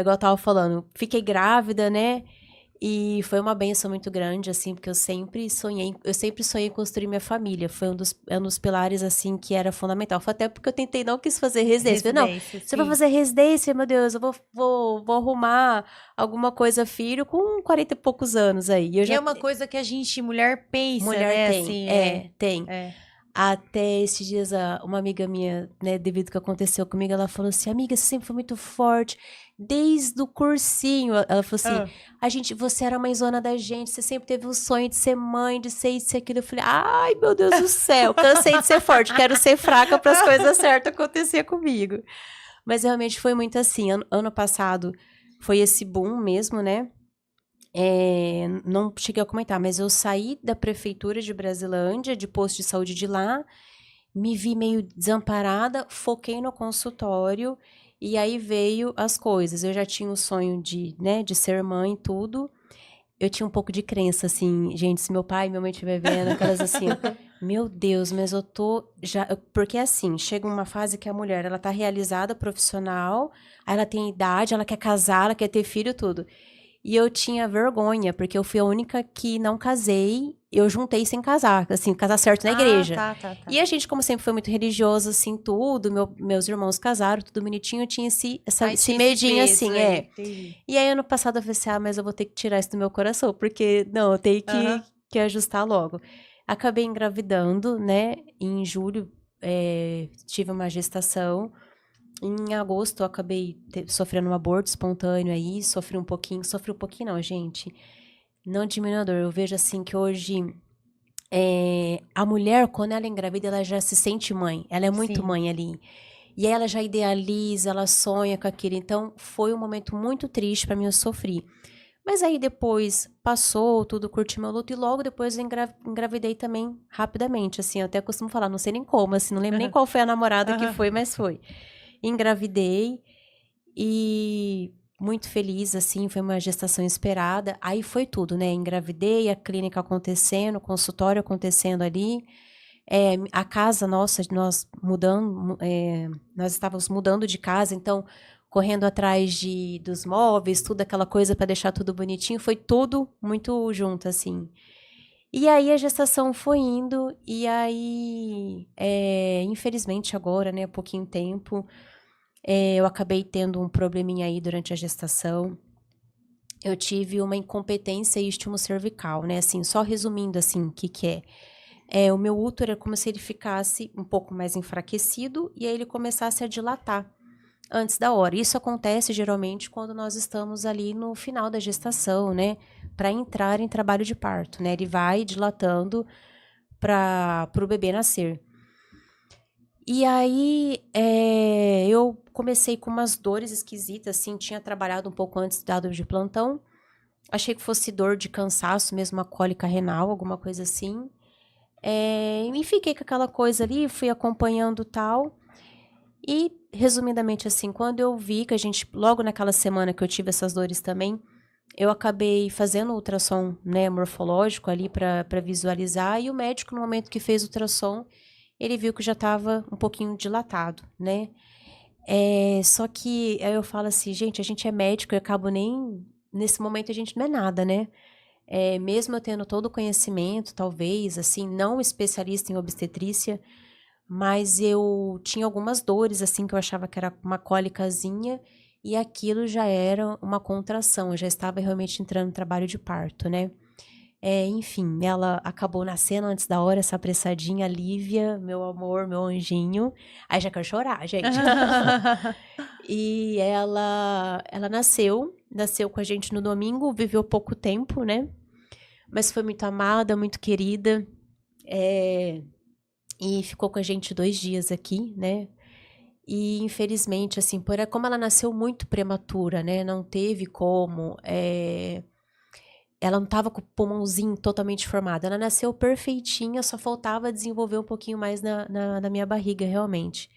Igual eu tava falando, fiquei grávida, né? E foi uma benção muito grande, assim, porque eu sempre sonhei em construir minha família. Foi um dos pilares, assim, que era fundamental. Foi até porque eu tentei, não quis fazer residência. Falei, não, Residência, se eu vou sim. fazer residência, meu Deus, eu vou arrumar alguma coisa, filho, com 40 e poucos anos aí. E eu E já, é uma coisa que a gente, mulher, pensa, mulher né? tem, Assim, é. tem. É. Até esses dias, uma amiga minha, né, devido ao que aconteceu comigo, ela falou assim, amiga, você sempre foi muito forte, desde o cursinho. Ela falou assim, Ah. você era a mãezona da gente, você sempre teve o sonho de ser mãe, de ser isso, de ser aquilo. Eu falei, ai, meu Deus do céu, cansei de ser forte, quero ser fraca para as coisas certas acontecer comigo. Mas realmente foi muito assim, ano passado foi esse boom mesmo, né? Não cheguei a comentar, mas eu saí da prefeitura de Brasilândia, de posto de saúde de lá, me vi meio desamparada, foquei no consultório e aí veio as coisas. Eu já tinha o sonho de, né, de ser mãe e tudo. Eu tinha um pouco de crença, assim, gente, se meu pai e minha mãe estiver vendo, aquelas assim, meu Deus, mas eu tô já. Porque assim, chega uma fase que a mulher, ela tá realizada profissional, aí ela tem idade, ela quer casar, ela quer ter filho, tudo. E eu tinha vergonha, porque eu fui a única que não casei. Eu juntei sem casar, assim, casar certo na Ah, igreja. tá, tá, tá. E a gente, como sempre foi muito religioso, assim, tudo, meus irmãos casaram, tudo bonitinho, eu tinha Aí esse tinha esse medinho, peso assim, aí, é. entendi. E aí, ano passado, eu falei assim, mas eu vou ter que tirar isso do meu coração, porque, não, eu tenho Aham. que ajustar logo. Acabei engravidando, né, em julho, tive uma gestação. Em agosto, eu acabei sofrendo um aborto espontâneo aí, sofri um pouquinho não, gente. Não diminui a dor. Eu vejo assim que hoje a mulher, quando ela engravida, ela já se sente mãe. Ela é muito Sim. mãe ali. E aí ela já idealiza, ela sonha com aquilo. Então, foi um momento muito triste pra mim, eu sofri. Mas aí depois passou, tudo, curti meu luto e logo depois eu engravidei também rapidamente, assim, eu até costumo falar, não sei nem como, assim, não lembro nem qual foi a namorada que Aham. foi, mas foi. Engravidei e muito feliz, assim, foi uma gestação esperada. Aí foi tudo, né? Engravidei, a clínica acontecendo, o consultório acontecendo ali. A casa nossa, nós estávamos mudando de casa, então correndo atrás dos móveis, tudo aquela coisa para deixar tudo bonitinho, foi tudo muito junto, assim. E aí a gestação foi indo, e aí, infelizmente agora, né, há pouquinho tempo, eu acabei tendo um probleminha aí durante a gestação. Eu tive uma incompetência cervical, né? Assim, só resumindo, assim, o que que é. O meu útero é como se ele ficasse um pouco mais enfraquecido e aí ele começasse a dilatar antes da hora. Isso acontece geralmente quando nós estamos ali no final da gestação, né? Para entrar em trabalho de parto, né? Ele vai dilatando para o bebê nascer. E aí, eu comecei com umas dores esquisitas, assim, tinha trabalhado um pouco antes dado de plantão. Achei que fosse dor de cansaço, mesmo uma cólica renal, alguma coisa assim. E fiquei com aquela coisa ali, fui acompanhando tal. E, resumidamente assim, quando eu vi que a gente, logo naquela semana que eu tive essas dores também, eu acabei fazendo ultrassom, né, morfológico ali para visualizar. E o médico, no momento que fez o ultrassom, ele viu que já estava um pouquinho dilatado, né? Só que aí eu falo assim, gente, a gente é médico, eu acabo nem. Nesse momento a gente não é nada, né? Mesmo eu tendo todo o conhecimento, talvez, assim, não especialista em obstetrícia, mas eu tinha algumas dores, assim, que eu achava que era uma cólicazinha, e aquilo já era uma contração, eu já estava realmente entrando no trabalho de parto, né? Enfim, ela acabou nascendo antes da hora, essa apressadinha, Lívia, meu amor, meu anjinho. Aí já quero chorar, gente. E ela nasceu com a gente no domingo, viveu pouco tempo, né? Mas foi muito amada, muito querida. é, e ficou com a gente 2 dias aqui, né? E infelizmente, assim, como ela nasceu muito prematura, né? Não teve como. Ela não estava com o pulmãozinho totalmente formado. Ela nasceu perfeitinha, só faltava desenvolver um pouquinho mais na minha barriga, realmente.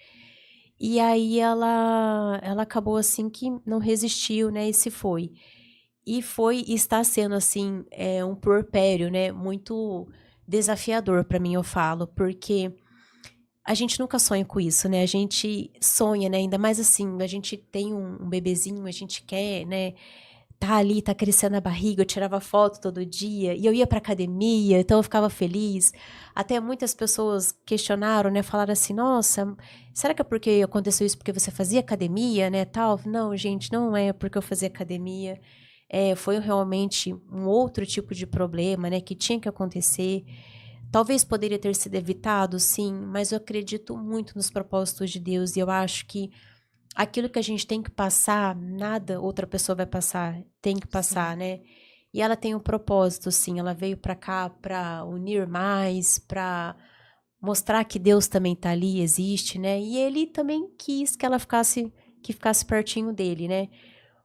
E aí ela acabou assim que não resistiu, né? E se foi. E está sendo, assim, um puerpério, né? Muito desafiador para mim, eu falo, porque a gente nunca sonha com isso, né? A gente sonha, né? Ainda mais assim, a gente tem um bebezinho, a gente quer, né? Tá ali, tá crescendo a barriga, eu tirava foto todo dia, e eu ia pra academia, então eu ficava feliz. Até muitas pessoas questionaram, né? Falaram assim, nossa, será que é porque aconteceu isso porque você fazia academia, né, tal? Não, gente, não é porque eu fazia academia. Foi realmente um outro tipo de problema, né, que tinha que acontecer. Talvez poderia ter sido evitado, sim, mas eu acredito muito nos propósitos de Deus, e eu acho que aquilo que a gente tem que passar, nada outra pessoa vai passar, tem que passar, Sim. né? E ela tem um propósito, sim, ela veio pra cá pra unir mais, pra mostrar que Deus também tá ali, existe, né? E ele também quis que ela ficasse pertinho dele, né?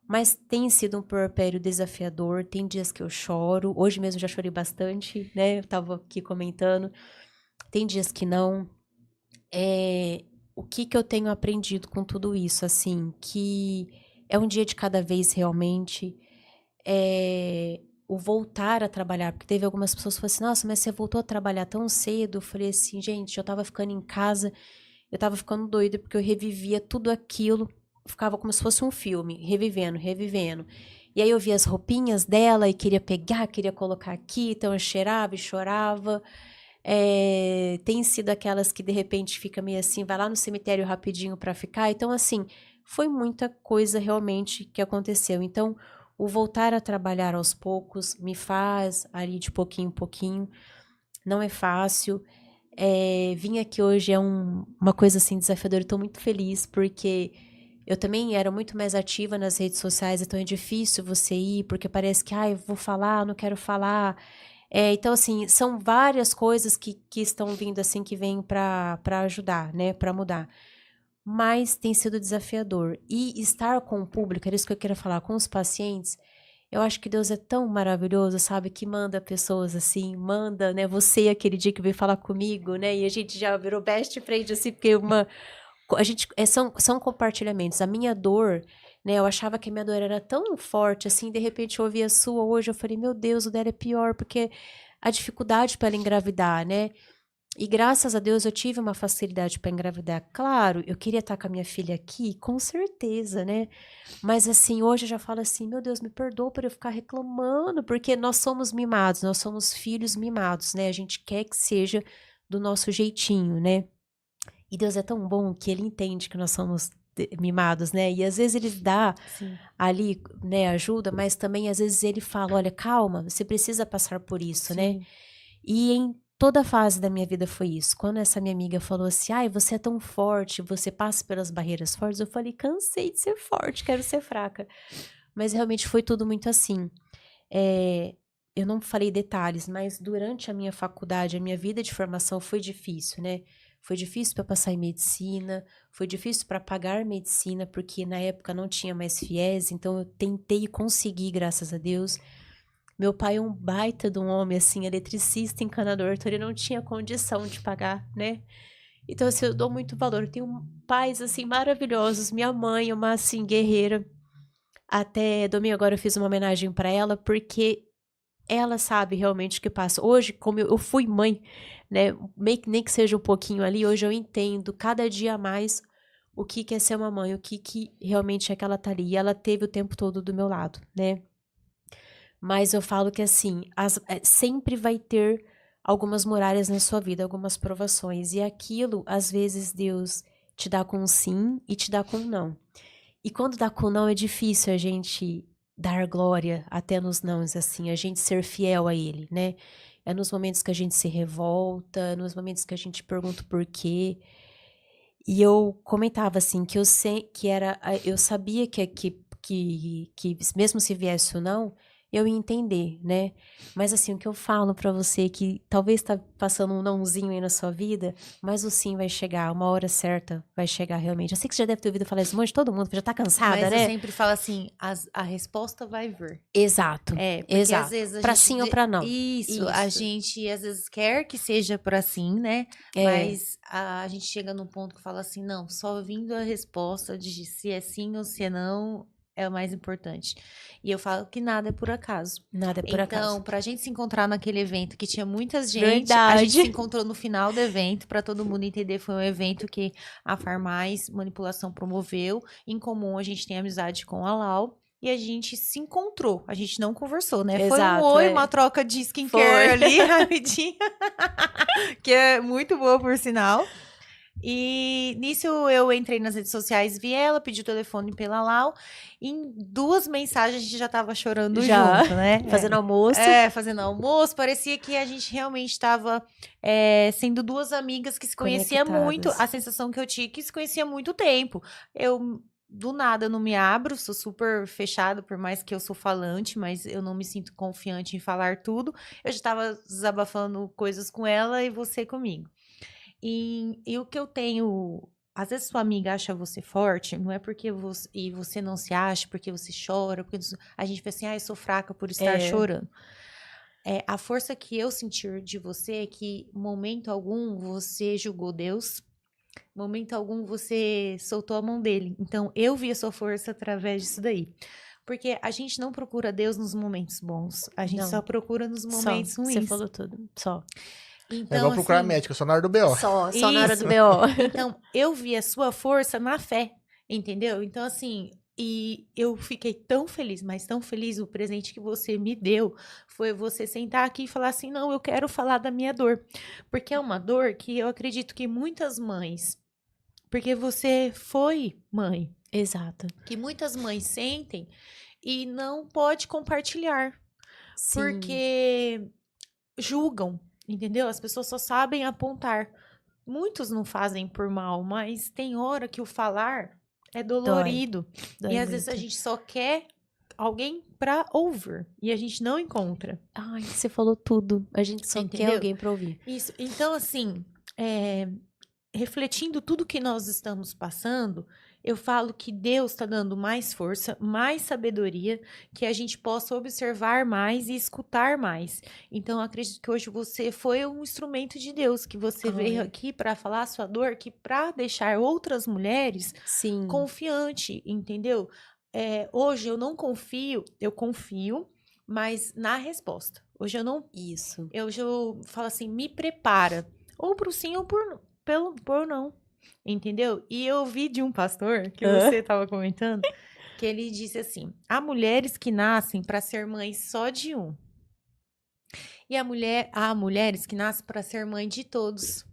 Mas tem sido um puerpério desafiador, tem dias que eu choro, hoje mesmo já chorei bastante, né? Eu tava aqui comentando, tem dias que não. O que que eu tenho aprendido com tudo isso, assim, que é um dia de cada vez realmente, o voltar a trabalhar, porque teve algumas pessoas que falaram assim, nossa, mas você voltou a trabalhar tão cedo? Eu falei assim, gente, eu tava ficando em casa, eu tava ficando doida, porque eu revivia tudo aquilo, ficava como se fosse um filme, revivendo, revivendo. E aí eu via as roupinhas dela e queria pegar, queria colocar aqui, então eu cheirava e chorava. Tem sido aquelas que de repente fica meio assim, vai lá no cemitério rapidinho pra ficar. Então, assim, foi muita coisa realmente que aconteceu. Então, o voltar a trabalhar aos poucos me faz ali de pouquinho em pouquinho. Não é fácil. Vim aqui hoje uma coisa assim desafiadora. Eu tô muito feliz porque eu também era muito mais ativa nas redes sociais, então é difícil você ir, porque parece que, eu vou falar, não quero falar. Então, assim, são várias coisas que estão vindo, assim, que vêm para ajudar, né, para mudar. Mas tem sido desafiador. E estar com o público, era isso que eu queria falar, com os pacientes, eu acho que Deus é tão maravilhoso, sabe, que manda pessoas assim, manda, né, você aquele dia que veio falar comigo, né, e a gente já virou best friend, assim, porque a gente, são compartilhamentos. A minha dor, né, eu achava que a minha dor era tão forte, assim, de repente eu ouvi a sua hoje, eu falei, meu Deus, o dela é pior, porque a dificuldade para ela engravidar, né? E graças a Deus eu tive uma facilidade para engravidar. Claro, eu queria estar com a minha filha aqui, com certeza, né? Mas assim, hoje eu já falo assim, meu Deus, me perdoa por eu ficar reclamando, porque nós somos mimados, nós somos filhos mimados, né? A gente quer que seja do nosso jeitinho, né? E Deus é tão bom que ele entende que nós somos mimados, né? E às vezes ele dá Sim. ali, né, ajuda, mas também às vezes ele fala, olha, calma, você precisa passar por isso, né? Sim. E em toda fase da minha vida foi isso. Quando essa minha amiga falou assim, ai, você é tão forte, você passa pelas barreiras fortes, eu falei, cansei de ser forte, quero ser fraca. Mas realmente foi tudo muito assim. É, eu não falei detalhes, mas durante a minha faculdade, a minha vida de formação foi difícil, né? Foi difícil para passar em medicina, foi difícil para pagar medicina, porque na época não tinha mais FIES, então eu tentei e consegui, graças a Deus. Meu pai é um baita de um homem, assim, eletricista, encanador, então ele não tinha condição de pagar, né? Então, assim, eu dou muito valor. Eu tenho pais, assim, maravilhosos. Minha mãe, uma, assim, guerreira. Até domingo agora eu fiz uma homenagem para ela, porque ela sabe realmente o que passa. Hoje, como eu fui mãe, né, nem que seja um pouquinho ali, hoje eu entendo cada dia mais o que é ser uma mãe, o que realmente é que ela tá ali. E ela teve o tempo todo do meu lado, né? Mas eu falo que assim, sempre vai ter algumas muralhas na sua vida, algumas provações. E aquilo, às vezes, Deus te dá com um sim e te dá com um não. E quando dá com não, é difícil a gente dar glória até nos nãos, assim, a gente ser fiel a ele, né? É nos momentos que a gente se revolta, nos momentos que a gente pergunta o porquê. E eu comentava assim que eu sei que era, eu sabia que mesmo se viesse ou não, eu ia entender, né? Mas assim, o que eu falo pra você é que talvez tá passando um nãozinho aí na sua vida, mas o sim vai chegar, uma hora certa vai chegar realmente. Eu sei que você já deve ter ouvido falar isso um monte de todo mundo, já tá cansada, Mas eu né? sempre falo assim, a resposta vai vir. Exato, Porque às exato. vezes a Pra gente. sim ou pra não. Isso, a Isso. gente às vezes quer que seja por assim, né? É, Mas a gente chega num ponto que fala assim, não, só vindo a resposta de se é sim ou se é não, é o mais importante. E eu falo que nada é por acaso. Nada é por acaso. Então, pra gente se encontrar naquele evento que tinha muita gente, a Verdade. gente se encontrou no final do evento, pra todo mundo entender, foi um evento que a Farmais Manipulação promoveu. Em comum, a gente tem amizade com a Lau. E a gente se encontrou, a gente não conversou, né? Foi um Exato, oi, é. uma troca de skincare Foi. ali, rapidinho. Que é muito boa, por sinal. E nisso eu entrei nas redes sociais, vi ela, pedi o telefone pela Lau. Em 2 mensagens a gente já tava chorando Já. junto, né? Fazendo almoço. Fazendo almoço. Parecia que a gente realmente estava sendo 2 amigas que se conhecia muito. Conectadas. A sensação que eu tinha que se conhecia há muito tempo. Eu, do nada, eu não me abro, sou super fechada, por mais que eu sou falante, mas eu não me sinto confiante em falar tudo. Eu já estava desabafando coisas com ela e você comigo. E o que eu tenho. Às vezes sua amiga acha você forte, não é porque você não se acha, porque você chora, porque a gente pensa assim, eu sou fraca por estar chorando. A força que eu senti de você é que, momento algum, você julgou Deus, momento algum, você soltou a mão dele. Então, eu vi a sua força através disso daí. Porque a gente não procura Deus nos momentos bons, a gente Não. só procura nos Só. momentos ruins. Você falou tudo. Só. Então, É igual procurar assim, médica, só na hora do BO. Só na hora do Isso. BO. Então, eu vi a sua força na fé, entendeu? Então, assim, e eu fiquei tão feliz, mas tão feliz, o presente que você me deu foi você sentar aqui e falar assim, não, eu quero falar da minha dor. Porque é uma dor que eu acredito que muitas mães, porque você foi mãe, Exato. que muitas mães sentem e não pode compartilhar, Sim. porque julgam, entendeu? As pessoas só sabem apontar. Muitos não fazem por mal, mas tem hora que o falar é dolorido. Dói E às vezes a muito. gente só quer alguém pra ouvir e a gente não encontra. Ai, você falou tudo. A gente só quer Entendeu? alguém pra ouvir. Isso. Então, assim, refletindo tudo que nós estamos passando, eu falo que Deus está dando mais força, mais sabedoria, que a gente possa observar mais e escutar mais. Então, eu acredito que hoje você foi um instrumento de Deus, que você veio Ai. aqui para falar a sua dor, que para deixar outras mulheres Sim. confiante, entendeu? Hoje eu não confio, eu confio, mas na resposta. Hoje eu não. Isso. Hoje eu falo assim, me prepara. Ou pro sim ou por não. Entendeu? E eu ouvi de um pastor, que você estava comentando, que ele disse assim: há mulheres que nascem para ser mães só de um. E há mulheres que nascem para ser mãe de todos.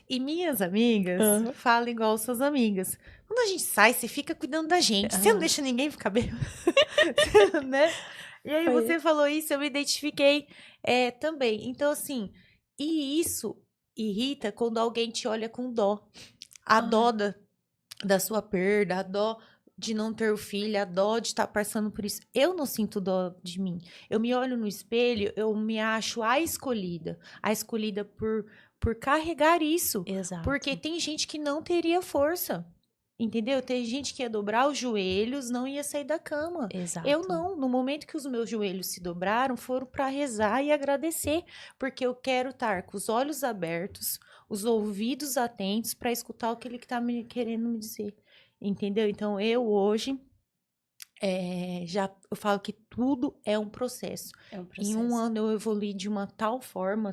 E minhas amigas falam igual suas amigas. Quando a gente sai, você fica cuidando da gente. Você não deixa ninguém ficar bêbado. Né? E aí você falou isso, eu me identifiquei também. Então, assim, e isso irrita quando alguém te olha com dó. A dó da sua perda, a dó de não ter o filho, a dó de estar passando por isso. Eu não sinto dó de mim. Eu me olho no espelho, eu me acho a escolhida por carregar isso. Exato. Porque tem gente que não teria força. Entendeu? Tem gente que ia dobrar os joelhos, não ia sair da cama. Exato. Eu não. No momento que os meus joelhos se dobraram, foram para rezar e agradecer. Porque eu quero estar com os olhos abertos, os ouvidos atentos para escutar o que ele está querendo me dizer. Entendeu? Então, eu hoje eu falo que tudo é um processo. É um processo. Em um ano eu evolui de uma tal forma